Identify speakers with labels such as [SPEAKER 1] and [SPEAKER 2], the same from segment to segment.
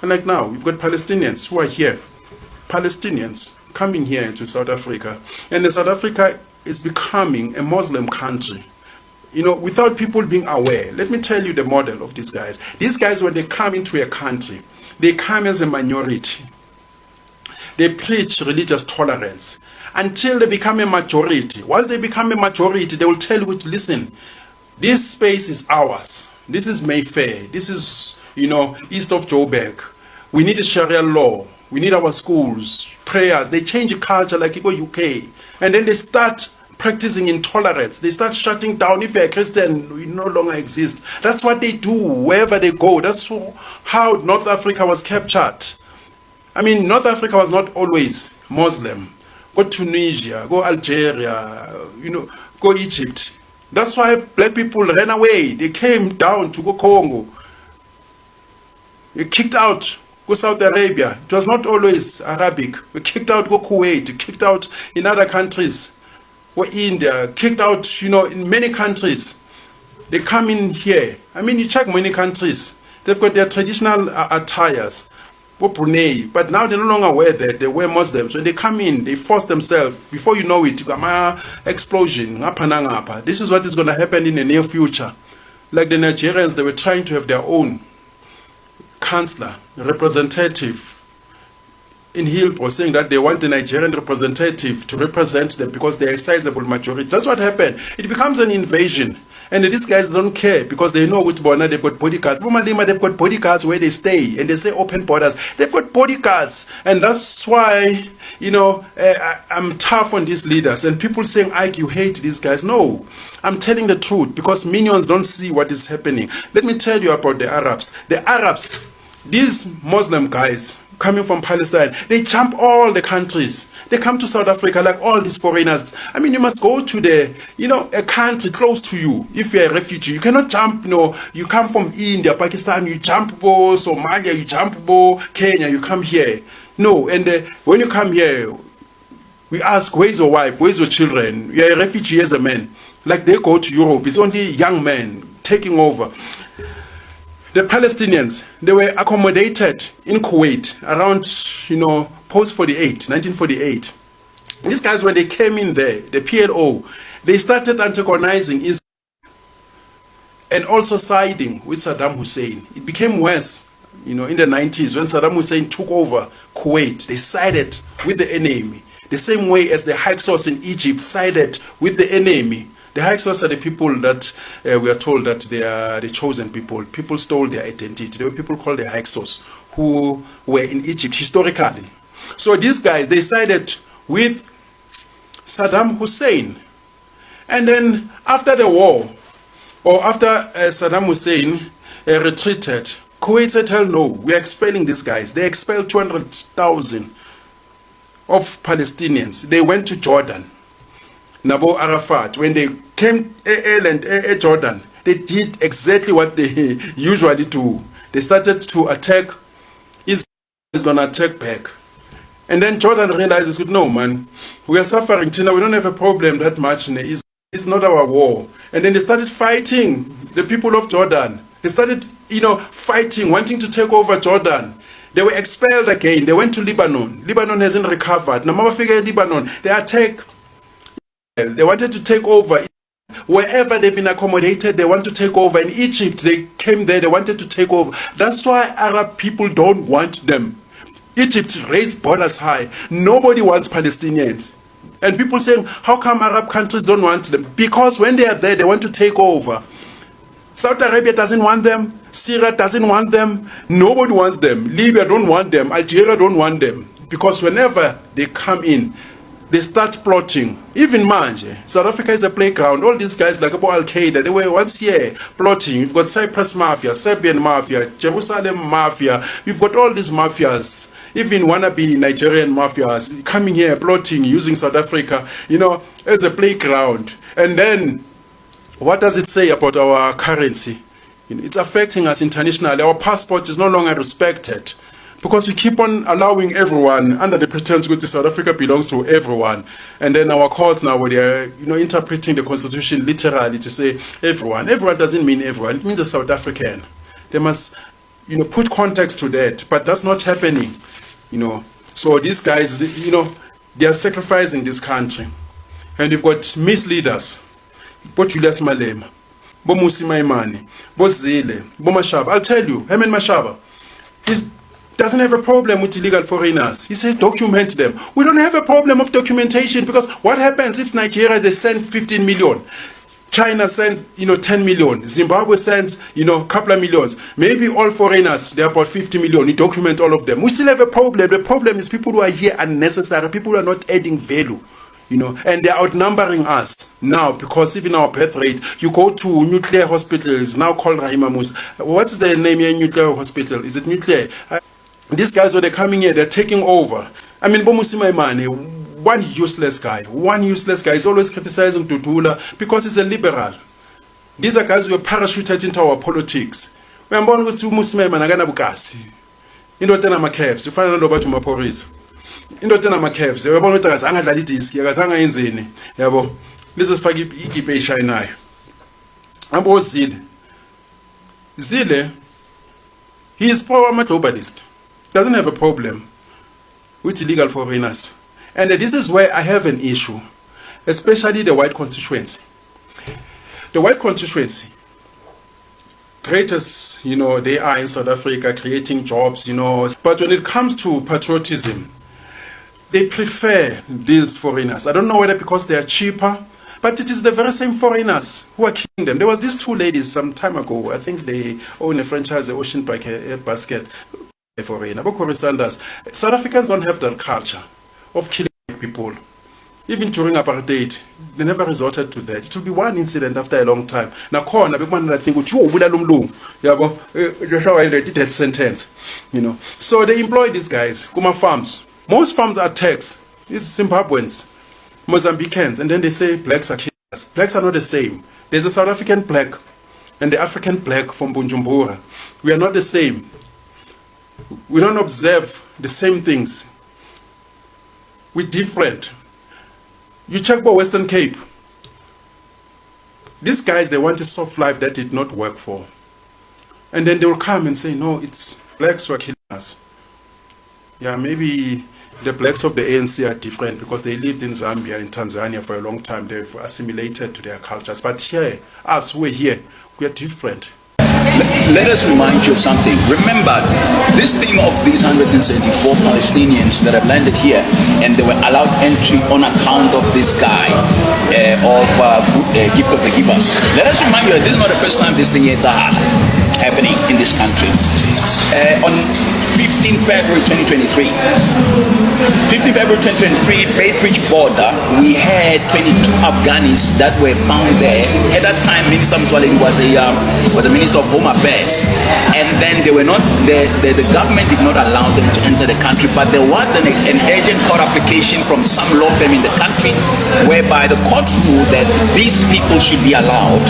[SPEAKER 1] And like now, we've got Palestinians who are here. Palestinians coming here into South Africa. And South Africa is becoming a Muslim country. You know, without people being aware. Let me tell you the model of these guys. These guys, when they come into a country, they come as a minority. They preach religious tolerance until they become a majority. Once they become a majority, they will tell you, listen, this space is ours. This is Mayfair. This is, you know, east of Joburg. We need a Sharia law. We need our schools, prayers. They change the culture like you go UK. And then they start practicing intolerance. They start shutting down. If you're a Christian, you no longer exist. That's what they do wherever they go. That's how North Africa was captured. I mean, North Africa was not always Muslim. Go Tunisia, go Algeria, you know, go Egypt. That's why black people ran away. They came down to go Congo. They kicked out, go South Arabia. It was not always Arabic. We kicked out, go Kuwait. Kicked out in other countries. Go India. Kicked out, you know, in many countries. They come in here. I mean, you check many countries. They've got their traditional attires. Brunei, but now they no longer wear that. They wear Muslims. When they come in, they force themselves. Before you know it, explosion. This is what is going to happen in the near future. Like the Nigerians, they were trying to have their own councillor, representative in Hillbrow, saying that they want the Nigerian representative to represent them because they are a sizable majority. That's what happened. It becomes an invasion. And these guys don't care because they know which border they've got bodyguards. They've got bodyguards where they stay and they say open borders. They've got bodyguards. And that's why, you know, I'm tough on these leaders. And people saying, Ike, you hate these guys. No, I'm telling the truth because minions don't see what is happening. Let me tell you about the Arabs. The Arabs, these Muslim guys, coming from Palestine, they jump all the countries. They come to South Africa like all these foreigners. I mean, you must go to the, you know, a country close to you. If you're a refugee, you cannot jump, you know, you come from India, Pakistan, you jump Somalia, you jump Kenya, you come here. No, and when you come here, we ask, where's your wife? Where's your children? You're a refugee as a man. Like they go to Europe, it's only young men taking over. The Palestinians, they were accommodated in Kuwait around, you know, post-48, 1948. These guys, when they came in there, the PLO, they started antagonizing Israel and also siding with Saddam Hussein. It became worse, you know, in the 90s when Saddam Hussein took over Kuwait. They sided with the enemy. The same way as the Hyksos in Egypt sided with the enemy. The Hyksos are the people that we are told that they are the chosen people. People stole their identity. There were people called the Hyksos who were in Egypt historically. So these guys, they sided with Saddam Hussein. And then after the war, or after Saddam Hussein retreated, Kuwait said, hell no, we are expelling these guys. They expelled 200,000 of Palestinians. They went to Jordan. Nabo Arafat, when they came to Jordan, they did exactly what they usually do. They started to attack. Israel is going to attack back. And then Jordan realizes, no, man, we are suffering. Tina, we don't have a problem that much in Israel. It's not our war. And then they started fighting the people of Jordan. They started, you know, fighting, wanting to take over Jordan. They were expelled again. They went to Lebanon. Lebanon hasn't recovered. Now, Lebanon, they attack. They wanted to take over. Wherever they've been accommodated, they want to take over. In Egypt, they came there, they wanted to take over. That's why Arab people don't want them. Egypt raised borders high. Nobody wants Palestinians. And people saying, how come Arab countries don't want them? Because when they are there, they want to take over. Saudi Arabia doesn't want them. Syria doesn't want them. Nobody wants them. Libya don't want them. Algeria don't want them. Because whenever they come in, they start plotting. Even Manje, South Africa is a playground. All these guys like about Al-Qaeda, they were once here plotting. We've got Cyprus Mafia, Serbian Mafia, Jerusalem Mafia. We've got all these mafias. Even wannabe Nigerian mafias coming here plotting, using South Africa, you know, as a playground. And then, what does it say about our currency? It's affecting us internationally. Our passport is no longer respected. Because we keep on allowing everyone under the pretense that South Africa belongs to everyone. And then our courts now, where they are, you know, interpreting the constitution literally to say everyone. Everyone doesn't mean everyone. It means a South African. They must, put context to that, but that's not happening, So these guys, they are sacrificing this country. And you've got misleaders, Bo Julius Malema, Bo Musi Maimane, Bo Zile, Bo Mashaba. I'll tell you, Herman Mashaba, he doesn't have a problem with illegal foreigners. He says document them. We don't have a problem of documentation, because what happens if Nigeria, they send 15 million? China sent, 10 million. Zimbabwe sent, a couple of millions. Maybe all foreigners, they're about 50 million. You document all of them. We still have a problem. The problem is people who are here unnecessary. People who are not adding value, and they're outnumbering us now, because even our birth rate, you go to nuclear hospitals, now called Rahima Musa. What's the name here in nuclear hospital? Is it nuclear? These guys, when they're coming here, they're taking over. I mean, Bomusi Maimane, one useless guy is always criticizing Dudula because he's a liberal. These are guys who are parachuted into our politics. We are born with two Muslim and Agana Bukasi. Indotena Makevs, you find out about Maporis. Indotena Makevs, you are born with us, Anga Dalitis, Yagazanga Inzini. Yabo, this is Fagip Shainai. Abo Zile. Zile, he is probably a globalist. Doesn't have a problem with illegal foreigners. And this is where I have an issue, especially the white constituency. The white constituency, great as, they are in South Africa, creating jobs, but when it comes to patriotism, they prefer these foreigners. I don't know whether because they are cheaper, but it is the very same foreigners who are killing them. There was these two ladies some time ago. I think they own a franchise, the Ocean Basket. Foreigner. South Africans don't have that culture of killing people. Even during apartheid, they never resorted to that. It will be one incident after a long time. Now, corner, big one, I think, death sentence. So they employ these guys, Kuma farms. Most farms are Turks. These Zimbabweans, Mozambicans, and then they say blacks are killers. Blacks are not the same. There's a South African black and the African black from Bujumbura. We are not the same. We don't observe the same things. We're different. You check about Western Cape. These guys, they want a soft life that did not work for. And then they will come and say, no, it's blacks who are killing us. Yeah, maybe the blacks of the ANC are different because they lived in Zambia, in Tanzania for a long time. They've assimilated to their cultures. But here, us who are here, we are different.
[SPEAKER 2] Let us remind you of something. Remember, this thing of these 174 Palestinians that have landed here and they were allowed entry on account of this guy Gift of the Givers. Let us remind you that this is not the first time this thing is happening in this country. On 15 February 2023, 15 February 2023, Beitbridge border, we had 22 Afghanis that were found there. At that time, Minister Mtwaleni was a Minister of Home Affairs, and then they were not. The government did not allow them to enter the country, but there was an urgent court application from some law firm in the country, whereby the court ruled that these people should be allowed.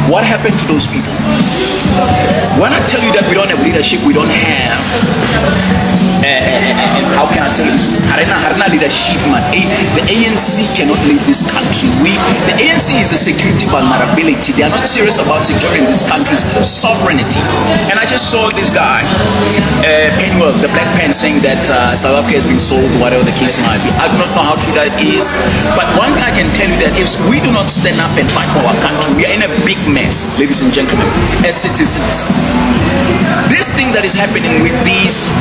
[SPEAKER 2] What happened to those people? When I tell you that we don't have leadership, we don't have how can I say this? Harina leadership, man. The ANC cannot lead this country. The ANC is a security vulnerability. They are not serious about securing this country's sovereignty. And I just saw this guy, Penwell, the Black Pen, saying that South Africa has been sold, whatever the case might be. I do not know how true that is. But one thing I can tell you that if we do not stand up and fight for our country, we are in a big mess, ladies and gentlemen, as citizens. This thing that is happening with these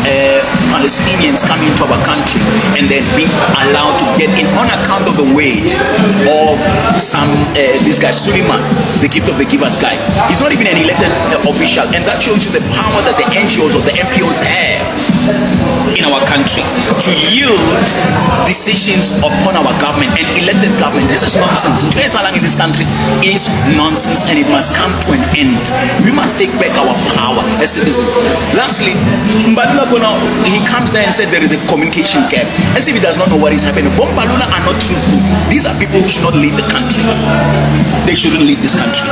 [SPEAKER 2] Palestinians coming into our country and then being allowed to get in on account of the weight of this guy Suleiman, the Gift of the Givers guy. He's not even an elected official, and that shows you the power that the NGOs or the MPOs have in our country to yield decisions upon our government and elected government. This is nonsense. In this country is nonsense, and it must come to an end. We must take back our power as citizens. Lastly, Mbalula, he comes there and said there is a communication gap, as if he does not know what is happening. Bombalula are not truthful. These are people who should not lead the country. They shouldn't lead this country.